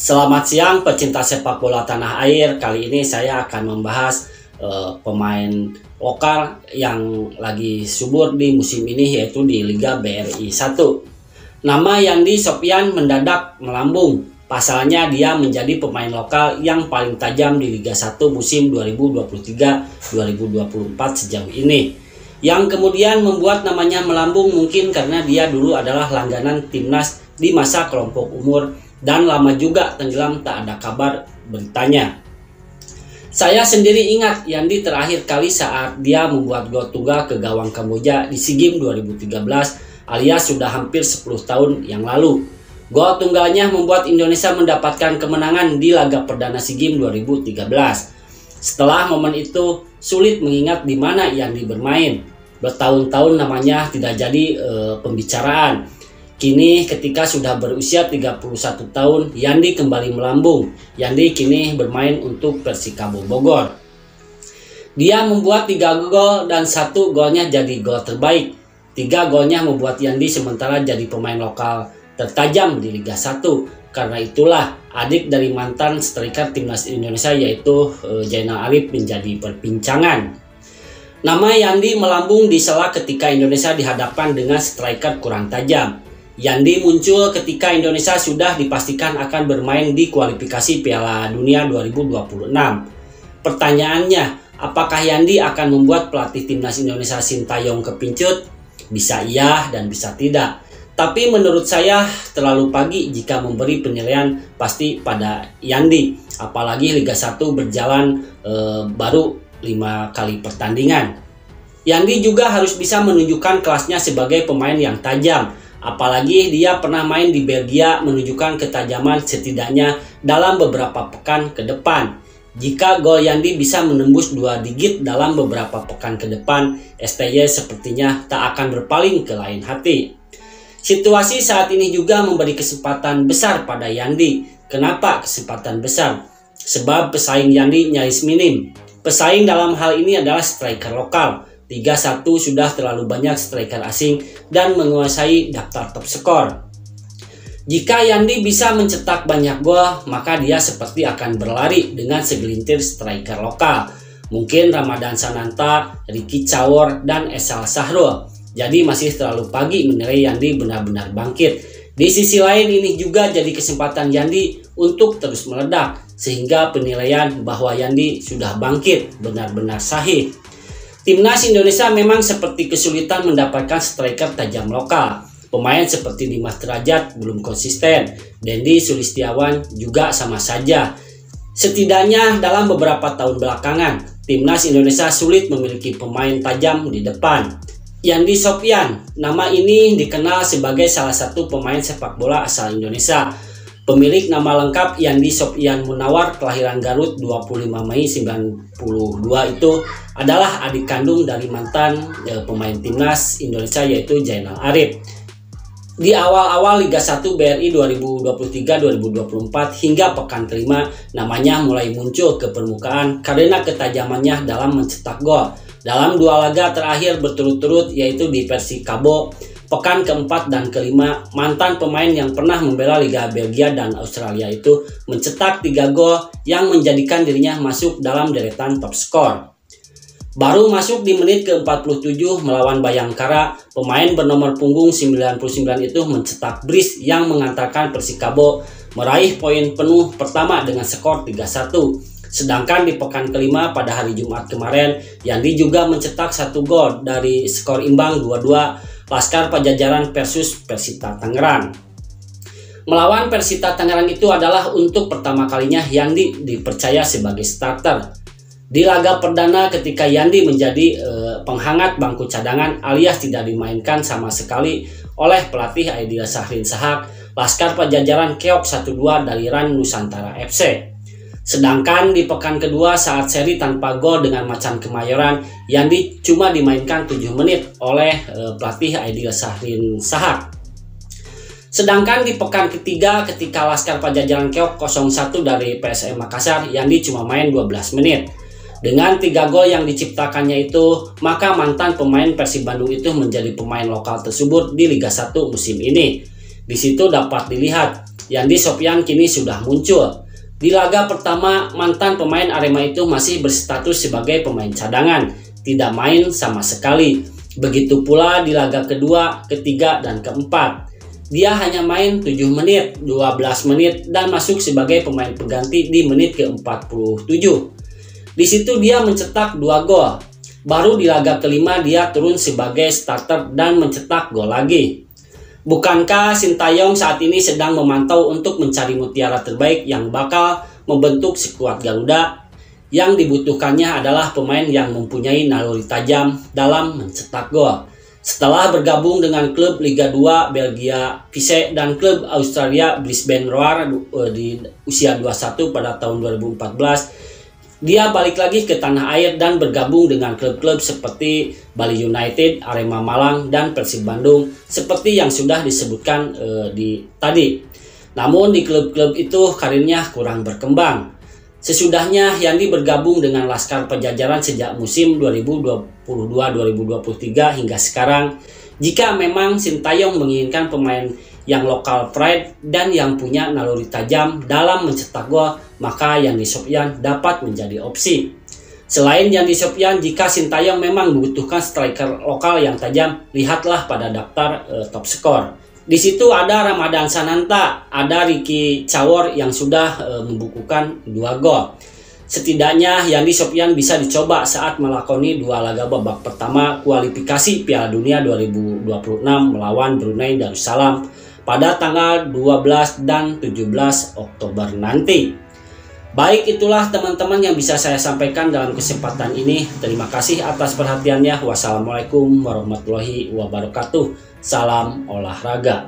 Selamat siang pecinta sepak bola tanah air. Kali ini saya akan membahas pemain lokal yang lagi subur di musim ini, yaitu di Liga BRI 1. Nama Yandi Sopyan mendadak melambung. Pasalnya dia menjadi pemain lokal yang paling tajam di Liga 1 musim 2023-2024 sejauh ini. Yang kemudian membuat namanya melambung mungkin karena dia dulu adalah langganan timnas di masa kelompok umur dan lama juga tenggelam tak ada kabar beritanya. Saya sendiri ingat Yandi terakhir kali saat dia membuat gol tunggal ke gawang Kamboja di SEA Games 2013 alias sudah hampir 10 tahun yang lalu. Gol tunggalnya membuat Indonesia mendapatkan kemenangan di laga perdana SEA Games 2013. Setelah momen itu sulit mengingat di mana Yandi bermain. Bertahun-tahun namanya tidak jadi pembicaraan. Kini ketika sudah berusia 31 tahun, Yandi kembali melambung. Yandi kini bermain untuk Persikabo Bogor. Dia membuat 3 gol dan 1 golnya jadi gol terbaik. 3 golnya membuat Yandi sementara jadi pemain lokal tertajam di Liga 1. Karena itulah adik dari mantan striker timnas Indonesia yaitu Zainal Arif menjadi perbincangan. Nama Yandi melambung di sela ketika Indonesia dihadapkan dengan striker kurang tajam. Yandi muncul ketika Indonesia sudah dipastikan akan bermain di kualifikasi Piala Dunia 2026. Pertanyaannya, apakah Yandi akan membuat pelatih timnas Indonesia Sintayong kepincut? Bisa iya dan bisa tidak. Tapi menurut saya terlalu pagi jika memberi penilaian pasti pada Yandi. Apalagi Liga 1 berjalan baru 5 kali pertandingan. Yandi juga harus bisa menunjukkan kelasnya sebagai pemain yang tajam. Apalagi dia pernah main di Belgia menunjukkan ketajaman setidaknya dalam beberapa pekan ke depan. Jika gol Yandi bisa menembus 2 digit dalam beberapa pekan ke depan, STY sepertinya tak akan berpaling ke lain hati. Situasi saat ini juga memberi kesempatan besar pada Yandi. Kenapa kesempatan besar? Sebab pesaing Yandi nyaris minim. Pesaing dalam hal ini adalah striker lokal. 3-1 sudah terlalu banyak striker asing dan menguasai daftar top skor. Jika Yandi bisa mencetak banyak gol, maka dia seperti akan berlari dengan segelintir striker lokal. Mungkin Ramadan Sananta, Ricky Cawor, dan Esal Sahrul. Jadi masih terlalu pagi menilai Yandi benar-benar bangkit. Di sisi lain ini juga jadi kesempatan Yandi untuk terus meledak. Sehingga penilaian bahwa Yandi sudah bangkit benar-benar sahih. Timnas Indonesia memang seperti kesulitan mendapatkan striker tajam lokal. Pemain seperti Dimas Derajat belum konsisten. Dendi Sulistiawan juga sama saja. Setidaknya dalam beberapa tahun belakangan, Timnas Indonesia sulit memiliki pemain tajam di depan. Yandi Sopyan, nama ini dikenal sebagai salah satu pemain sepak bola asal Indonesia. Pemilik nama lengkap Yandi Sopyan Munawar, kelahiran Garut 25 Mei 92 itu adalah adik kandung dari mantan pemain timnas Indonesia yaitu Zainal Arif. Di awal-awal Liga 1 BRI 2023-2024 hingga pekan kelima, namanya mulai muncul ke permukaan karena ketajamannya dalam mencetak gol. Dalam 2 laga terakhir berturut-turut yaitu di Persikabo pekan keempat dan kelima, mantan pemain yang pernah membela Liga Belgia dan Australia itu mencetak 3 gol yang menjadikan dirinya masuk dalam deretan top skor. Baru masuk di menit ke-47 melawan Bayangkara, pemain bernomor punggung 99 itu mencetak brace yang mengantarkan Persikabo meraih poin penuh pertama dengan skor 3-1. Sedangkan di pekan kelima pada hari Jumat kemarin, Yandi juga mencetak 1 gol dari skor imbang 2-2 Laskar Pajajaran versus Persita Tangerang. Melawan Persita Tangerang itu adalah untuk pertama kalinya Yandi dipercaya sebagai starter. Di laga perdana ketika Yandi menjadi penghangat bangku cadangan alias tidak dimainkan sama sekali oleh pelatih Aidil Syahrin Sahak, Laskar Pajajaran keok 1-2 dari Ran Nusantara FC. Sedangkan di pekan kedua saat seri tanpa gol dengan Macan Kemayoran, Yandi cuma dimainkan 7 menit oleh pelatih Aidil Syahrin Sahak. Sedangkan di pekan ketiga ketika Laskar Pajajaran keok 0-1 dari PSM Makassar, Yandi cuma main 12 menit. Dengan 3 gol yang diciptakannya itu, maka mantan pemain Persib Bandung itu menjadi pemain lokal tersubur di Liga 1 musim ini. Di situ dapat dilihat Yandi Sofyan kini sudah muncul. Di laga pertama, mantan pemain Arema itu masih berstatus sebagai pemain cadangan, tidak main sama sekali. Begitu pula di laga kedua, ketiga, dan keempat. Dia hanya main 7 menit, 12 menit, dan masuk sebagai pemain pengganti di menit ke-47. Di situ dia mencetak 2 gol. Baru di laga kelima dia turun sebagai starter dan mencetak gol lagi. Bukankah Sintayong saat ini sedang memantau untuk mencari mutiara terbaik yang bakal membentuk skuad Garuda? Yang dibutuhkannya adalah pemain yang mempunyai naluri tajam dalam mencetak gol. Setelah bergabung dengan klub Liga 2 Belgia Vise dan klub Australia Brisbane Roar di usia 21 pada tahun 2014, dia balik lagi ke tanah air dan bergabung dengan klub-klub seperti Bali United, Arema Malang, dan Persib Bandung seperti yang sudah disebutkan tadi. Namun di klub-klub itu karirnya kurang berkembang. Sesudahnya Yandi bergabung dengan Laskar Pajajaran sejak musim 2022-2023 hingga sekarang. Jika memang Sintayong menginginkan pemain yang lokal pride dan yang punya naluri tajam dalam mencetak gol, maka Yandi Sofyan dapat menjadi opsi. Selain Yandi Sofyan, jika Sintayong memang membutuhkan striker lokal yang tajam, lihatlah pada daftar top skor. Di situ ada Ramadan Sananta, ada Ricky Cawor yang sudah membukukan 2 gol. Setidaknya Yandi Sofyan bisa dicoba saat melakoni 2 laga babak pertama kualifikasi Piala Dunia 2026 melawan Brunei Darussalam pada tanggal 12 dan 17 Oktober nanti. Baik, itulah teman-teman yang bisa saya sampaikan dalam kesempatan ini. Terima kasih atas perhatiannya. Wassalamualaikum warahmatullahi wabarakatuh. Salam olahraga.